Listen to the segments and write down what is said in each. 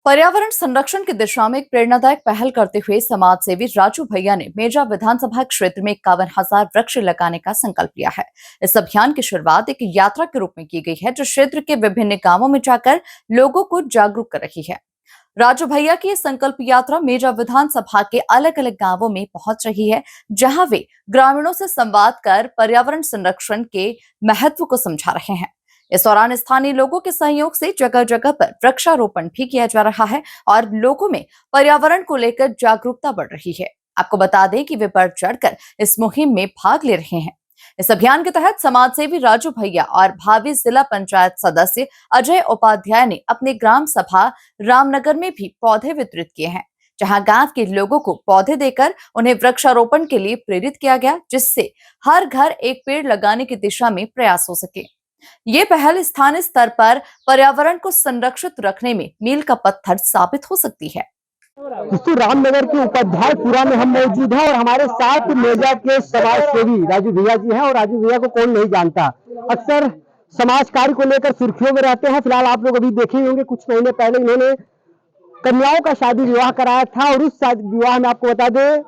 पर्यावरण संरक्षण की दिशा में एक प्रेरणादायक पहल करते हुए समाज सेवी राजू भैया ने मेजा विधानसभा क्षेत्र में 51,000 वृक्ष लगाने का संकल्प लिया है। इस अभियान की शुरुआत एक यात्रा के रूप में की गई है, जो क्षेत्र के विभिन्न गांवों में जाकर लोगों को जागरूक कर रही है। राजू भैया की संकल्प यात्रा मेजा विधानसभा के अलग अलग गांवों में पहुंच रही है, जहां वे ग्रामीणों से संवाद कर पर्यावरण संरक्षण के महत्व को समझा रहे हैं। इस दौरान स्थानीय लोगों के सहयोग से जगह जगह पर वृक्षारोपण भी किया जा रहा है और लोगों में पर्यावरण को लेकर जागरूकता बढ़ रही है। आपको बता दें कि वे बढ़ चढ़कर इस मुहिम में भाग ले रहे हैं। इस अभियान के तहत समाज सेवी राजू भैया और भावी जिला पंचायत सदस्य अजय उपाध्याय ने अपने ग्राम सभा रामनगर में भी पौधे वितरित किए हैं, जहां गांव के लोगों को पौधे देकर उन्हें वृक्षारोपण के लिए प्रेरित किया गया, जिससे हर घर एक पेड़ लगाने की दिशा में प्रयास हो सके। ये पहल स्थानीय स्तर पर पर्यावरण को संरक्षित रखने में मील का पत्थर साबित हो सकती है। दोस्तों, रामनगर के उपाध्यायपुरा में हम मौजूद हैं और हमारे साथ मेजा के समाज सेवी राजू भैया जी हैं। और राजू भैया को कौन नहीं जानता, अक्सर समाज कार्य को लेकर सुर्खियों में रहते हैं। फिलहाल आप लोग अभी देखे ही होंगे, कुछ महीने पहले इन्होंने कन्याओं का शादी विवाह कराया था और उस शादी विवाह में आपको बता दें,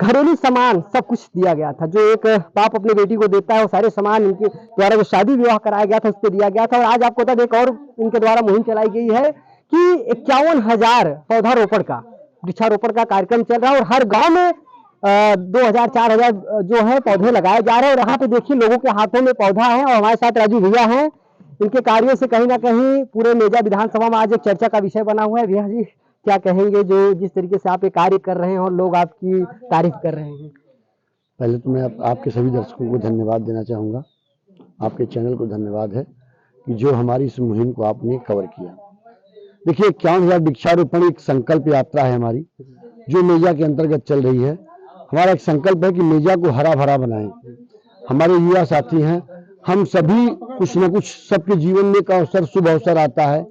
घरेलू सामान सब कुछ दिया गया था। जो एक बाप अपनी बेटी को देता है, वो सारे सामान इनके द्वारा जो शादी विवाह कराया गया था उस पर दिया गया था। और आज आपको बता दें, एक और इनके द्वारा मुहिम चलाई गई है कि 51,000 पौधारोपण का वृक्षारोपण का कार्यक्रम चल रहा है और हर गांव में 2,000-4,000 जो है पौधे लगाए जा रहे हैं। और यहाँ पे देखिए, लोगों के हाथों में पौधा है और हमारे साथ राजू भैया हैं। इनके कार्यों से कहीं ना कहीं पूरे मेजा विधानसभा में आज एक चर्चा का विषय बना हुआ है। भैया जी, क्या कहेंगे जो जिस तरीके से आप ये कार्य कर रहे हैं और लोग आपकी तारीफ कर रहे हैं? पहले तो मैं आपके सभी दर्शकों को धन्यवाद देना चाहूँगा। आपके चैनल को धन्यवाद है कि जो हमारी इस मुहिम को आपने कवर किया। देखिए, 51,000 वृक्षारोपण एक संकल्प यात्रा है हमारी, जो मेजा के अंतर्गत चल रही है। हमारा एक संकल्प है कि मेजा को हरा भरा बनाएं। हमारे युवा साथी हैं, हम सभी कुछ न कुछ, सबके जीवन में एक अवसर, शुभ अवसर आता है।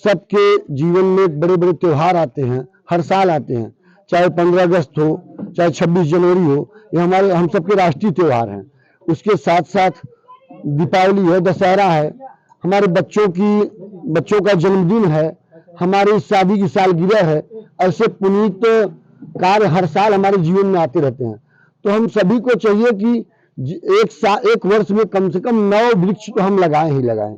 सबके जीवन में बड़े बड़े त्योहार आते हैं, हर साल आते हैं, चाहे 15 अगस्त हो, चाहे 26 जनवरी हो, ये हम सबके राष्ट्रीय त्योहार हैं। उसके साथ साथ दीपावली है, दशहरा है, हमारे बच्चों का जन्मदिन है, हमारी शादी की सालगिरह है। ऐसे पुनीत कार्य हर साल हमारे जीवन में आते रहते हैं। तो हम सभी को चाहिए कि एक वर्ष में कम से कम 9 वृक्ष तो हम लगाएं ही लगाएं।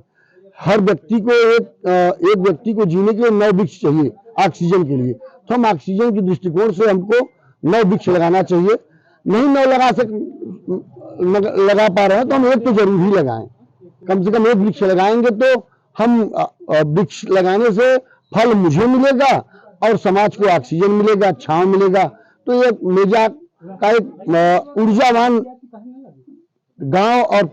हर व्यक्ति को एक व्यक्ति को जीने के लिए 9 वृक्ष चाहिए ऑक्सीजन के लिए। तो हम ऑक्सीजन के दृष्टिकोण से हमको 9 वृक्ष लगाना चाहिए। नहीं 9 लगा पा रहे हैं तो हम एक तो जरूर ही लगाएं। कम से कम एक वृक्ष लगाएंगे तो हम वृक्ष लगाने से फल मुझे मिलेगा और समाज को ऑक्सीजन मिलेगा, छांव मिलेगा। तो ये मेजा का एक ऊर्जावान गांव और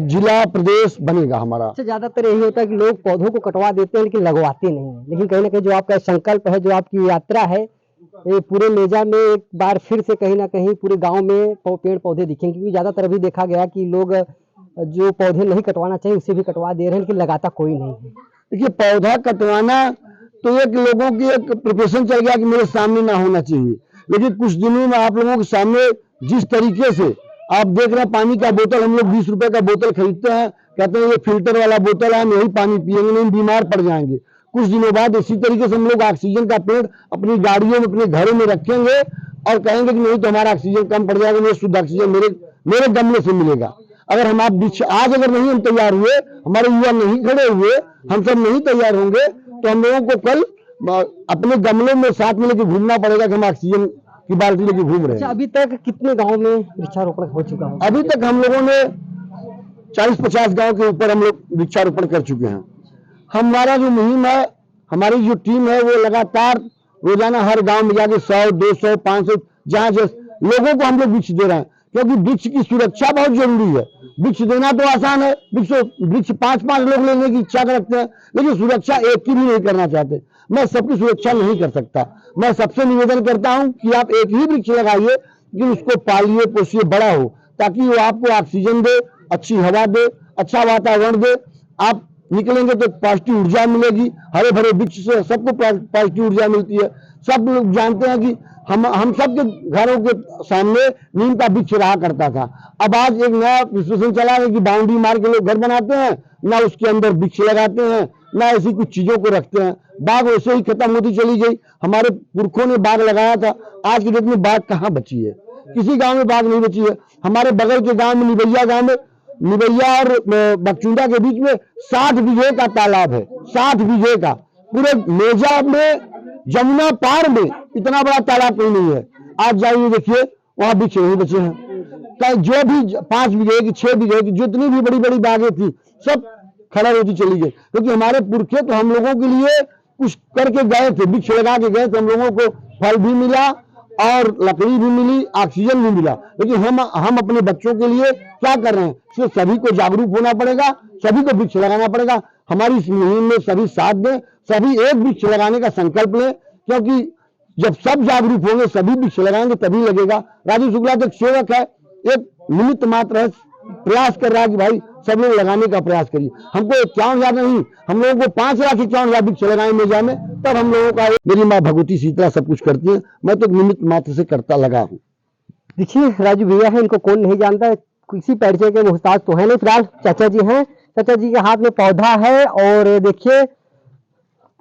जिला प्रदेश बनेगा हमारा। ज्यादातर यही होता है कि लोग पौधों को कटवा देते हैं लेकिन लगवाते नहीं है। लेकिन कहीं ना कहीं जो आपका संकल्प है, जो आपकी यात्रा है, ये पूरे मेजा में एक बार फिर से कहीं ना कहीं पूरे गांव में पेड़ पौधे दिखेंगे। क्योंकि ज्यादातर अभी देखा गया कि लोग जो पौधे नहीं कटवाना चाहिए उसे भी कटवा दे रहे हैं, लेकिन लगाता कोई नहीं है। देखिए, पौधा कटवाना तो एक लोगों की एक प्रोफेशन चल गया कि मेरे सामने ना होना चाहिए। लेकिन कुछ दिनों में आप लोगों के सामने जिस तरीके से आप देख रहे हैं, पानी का बोतल हम लोग 20 रुपए का बोतल खरीदते हैं, कहते हैं ये फिल्टर वाला बोतल है, हम यही पानी पिएंगे, नहीं बीमार पड़ जाएंगे। कुछ दिनों बाद इसी तरीके से हम लोग ऑक्सीजन का पेड़ अपनी गाड़ियों में, अपने घरों में रखेंगे और कहेंगे कि नहीं तो हमारा ऑक्सीजन कम पड़ जाएगा, मुझे शुद्ध ऑक्सीजन मेरे गमले से मिलेगा। अगर हम आज अगर नहीं हम तैयार हुए, हमारे युवा नहीं खड़े हुए, हम सब नहीं तैयार होंगे, तो हम लोगों को कल अपने गमलों में साथ में लेके घूमना पड़ेगा कि हम ऑक्सीजन की बाल्टी लेके घूम रहे हैं। अभी तक कितने गांव में वृक्षारोपण हो चुका है? अभी तक हम लोगों ने 40-50 गांव के ऊपर हम लोग वृक्षारोपण कर चुके हैं। हमारा जो मुहिम है, हमारी जो टीम है, वो लगातार रोजाना हर गांव में जाके 100, 200, 500 जहां लोगों को हम लोग वृक्ष दे रहे हैं। क्योंकि वृक्ष की सुरक्षा बहुत जरूरी है। वृक्ष देना तो आसान है, वृक्ष 5-5 लोग लेने की इच्छा रखते हैं, लेकिन सुरक्षा एक की भी नहीं करना चाहते। मैं सबकी सुरक्षा नहीं कर सकता। मैं सबसे निवेदन करता हूं कि आप एक ही वृक्ष लगाइए, कि उसको पालिए, पोसिए, बड़ा हो, ताकि वो आपको ऑक्सीजन दे, अच्छी हवा दे, अच्छा वातावरण दे। आप निकलेंगे तो पॉजिटिव ऊर्जा मिलेगी। हरे भरे वृक्ष से सबको पॉजिटिव ऊर्जा मिलती है। सब लोग जानते हैं कि हम सबके घरों के सामने नीम का वृक्ष रहा करता था। अब आज एक नया विश्लेषण चला है कि बाउंड्री मार के लोग घर बनाते हैं, ना उसके अंदर वृक्ष लगाते हैं, ना ऐसी कुछ चीजों को रखते हैं। बाग वैसे ही खत्म होती चली गई। हमारे पुरखों ने बाग लगाया था, आज की डेट में बाग कहाँ बची है? किसी गांव में बाग नहीं बची है। हमारे बगल के गांव में, निबैया गांव में, निबैया और बकचुंडा के बीच में 60 बीघे का तालाब है, 60 बीघे का। पूरे मेजा में, जमुना पार में इतना बड़ा तालाब कोई नहीं है। आज जाइए देखिए, वहां वृक्ष नहीं बचे हैं। जो भी 5 बीघे की, 6 बीघे की जितनी भी बड़ी बड़ी बागें थी, सब खड़ा होती चली गई। क्योंकि हमारे पुरखे तो हम लोगों के लिए कुछ करके गए थे, वृक्ष लगा के गए थे। हम लोगों को फल भी मिला और लकड़ी भी मिली, ऑक्सीजन भी मिला। लेकिन हम अपने बच्चों के लिए क्या कर रहे हैं? इसलिए सभी को जागरूक होना पड़ेगा, सभी को वृक्ष लगाना पड़ेगा। हमारी इस मुहिम में सभी साथ दें, सभी एक वृक्ष लगाने का संकल्प लें। क्योंकि जब सब जागरूक होंगे, सभी वृक्ष लगाएंगे, तभी लगेगा। राजू शुक्ला तो एक सेवक है, एक निमित्त मात्र है, प्रयास कर रहा है कि भाई सब लोग लगाने का प्रयास करिए। हमको 51,000 नहीं, हम लोगों को 5,51,000 वृक्ष लगाए मेजा में, तब हम लोगों का। मेरी माँ भगवती शीतला सब कुछ करती है, मैं तो निमित्त मात्र से करता लगा हूँ। देखिए राजू भैया है, इनको कौन नहीं जानता, किसी परिचय के मोहताज तो है नहीं। फिलहाल चाचा जी हैं, चाचा जी के हाथ में पौधा है और देखिए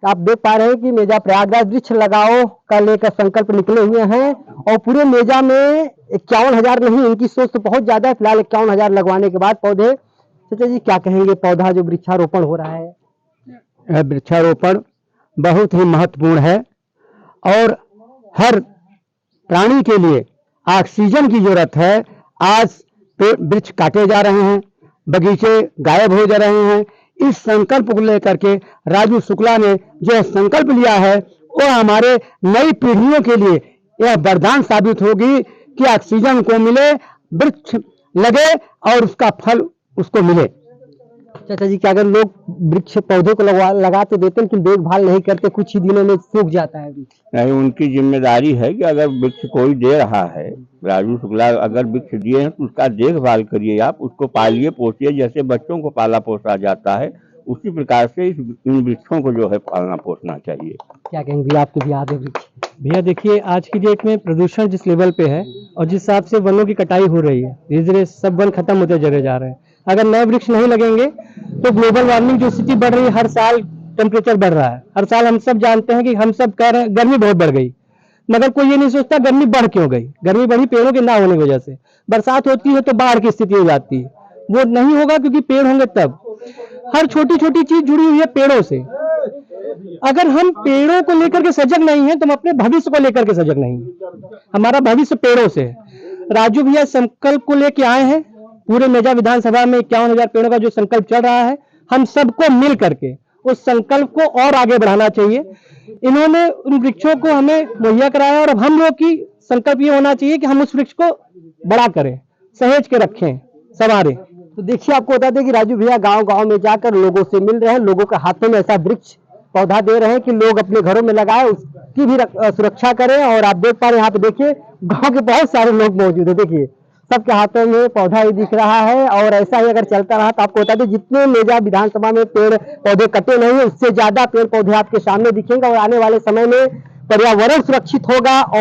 आप देख पा रहे हैं कि मेजा प्रयागराज वृक्ष लगाओ का लेकर संकल्प निकले हुए हैं। और पूरे मेजा में 51,000 नहीं, इनकी सोच तो बहुत ज्यादा है। फिलहाल 51,000 लगवाने के बाद पौधे। चाचा जी क्या कहेंगे, पौधा जो वृक्षारोपण हो रहा है? वृक्षारोपण बहुत ही महत्वपूर्ण है और हर प्राणी के लिए ऑक्सीजन की जरूरत है। आज वृक्ष काटे जा रहे हैं, बगीचे गायब हो जा रहे हैं। इस संकल्प को लेकर के राजू शुक्ला ने जो संकल्प लिया है, वो हमारे नई पीढ़ियों के लिए यह वरदान साबित होगी कि ऑक्सीजन को मिले, वृक्ष लगे और उसका फल उसको मिले। चाचा जी क्या अगर लोग वृक्ष पौधे को लगा तो देते हैं, लेकिन देखभाल नहीं करते, कुछ ही दिनों में सूख जाता है वृक्ष? नहीं, उनकी जिम्मेदारी है कि अगर वृक्ष कोई दे रहा है, राजू शुक्ला अगर वृक्ष दिए हैं तो उसका देखभाल करिए, आप उसको पालिए पोसिए। जैसे बच्चों को पाला पोसा जाता है, उसी प्रकार से इन वृक्षों को जो है पालना पोसना चाहिए। क्या कहेंगे, आपको भी याद है वृक्ष? भैया देखिए, आज की डेट में प्रदूषण जिस लेवल पे है और जिस हिसाब से वनों की कटाई हो रही है, धीरे धीरे सब वन खत्म होते चले जा रहे हैं। अगर नए वृक्ष नहीं लगेंगे तो ग्लोबल वार्मिंग जो स्थिति बढ़ रही है, हर साल टेम्परेचर बढ़ रहा है। हर साल हम सब जानते हैं कि हम सब कह रहे हैं गर्मी बहुत बढ़ गई, मगर कोई ये नहीं सोचता गर्मी बढ़ क्यों गई। गर्मी बढ़ी पेड़ों के ना होने की वजह से। बरसात होती है तो बाढ़ की स्थिति हो जाती है, वो नहीं होगा क्योंकि पेड़ होंगे तब। हर छोटी छोटी चीज जुड़ी हुई है पेड़ों से। अगर हम पेड़ों को लेकर के सजग नहीं है तो हम अपने भविष्य को लेकर के सजग नहीं है। हमारा भविष्य पेड़ों से है। राजू भैया संकल्प को लेके आए हैं, पूरे मेजा विधानसभा में 51,000 पेड़ों का जो संकल्प चल रहा है, हम सबको मिल करके उस संकल्प को और आगे बढ़ाना चाहिए। इन्होंने उन वृक्षों को हमें मुहैया कराया और अब हम लोग की संकल्प ये होना चाहिए कि हम उस वृक्ष को बड़ा करें, सहेज के रखें, संवारें। तो देखिए आपको बता दें कि राजू भैया गांव-गांव में जाकर लोगों से मिल रहे हैं, लोगों के हाथों में ऐसा वृक्ष पौधा दे रहे हैं कि लोग अपने घरों में लगाए, उसकी भी सुरक्षा करें। और आप देख पा रहे हैं यहाँ पे देखिए गांव के बहुत सारे लोग मौजूद है, देखिए सबके हाथों में पौधा ही दिख रहा है। और ऐसा ही अगर चलता रहा तो आपको बता दें जितने मेजा विधानसभा में पेड़ पौधे कटे नहीं है, उससे ज्यादा पेड़ पौधे आपके सामने दिखेंगे और आने वाले समय में पर्यावरण सुरक्षित होगा।